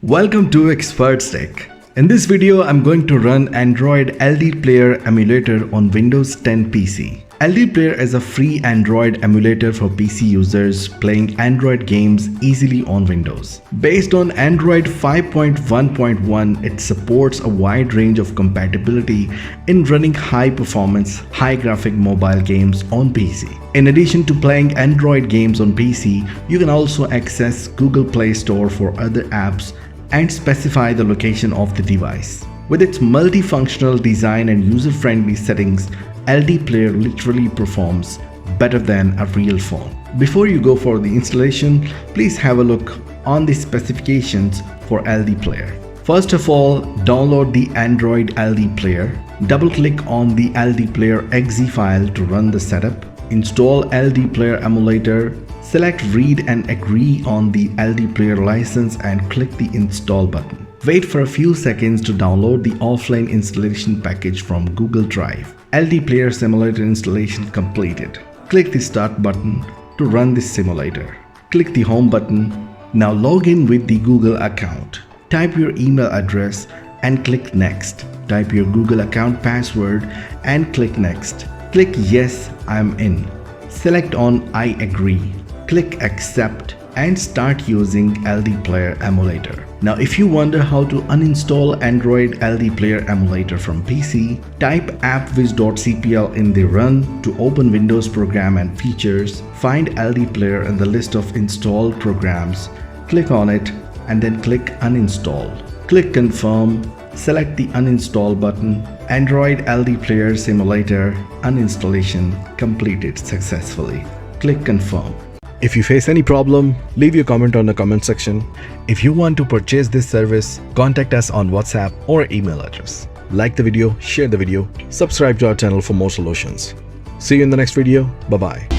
Welcome to Experts Tech. In this video, I'm going to run Android LDPlayer Emulator on Windows 10 PC. LDPlayer is a free Android emulator for PC users playing Android games easily on Windows. Based on Android 5.1.1, it supports a wide range of compatibility in running high-performance, high-graphic mobile games on PC. In addition to playing Android games on PC, you can also access Google Play Store for other apps and specify the location of the device. With its multifunctional design and user-friendly settings, LDPlayer literally performs better than a real phone. Before you go for the installation, please have a look on the specifications for LDPlayer. First of all, download the Android LDPlayer. Double-click on the LDPlayer exe file to run the setup. Install LDPlayer Emulator. Select Read and Agree on the LDPlayer license and click the Install button. Wait for a few seconds to download the offline installation package from Google Drive. LDPlayer simulator installation completed. Click the Start button to run this simulator. Click the Home button. Now log in with the Google account. Type your email address and click Next. Type your Google account password and click Next. Click Yes, I'm in. Select on I agree. Click Accept and start using LDPlayer Emulator. Now if you wonder how to uninstall Android LDPlayer Emulator from PC, type appwiz.cpl in the Run to open Windows program and features, find LDPlayer in the list of installed programs, click on it and then click Uninstall. Click Confirm, select the Uninstall button. Android LDPlayer Simulator uninstallation completed successfully. Click Confirm. If you face any problem, leave your comment on the comment section. If you want to purchase this service, contact us on WhatsApp or email address. Like the video, share the video, subscribe to our channel for more solutions. See you in the next video. Bye-bye.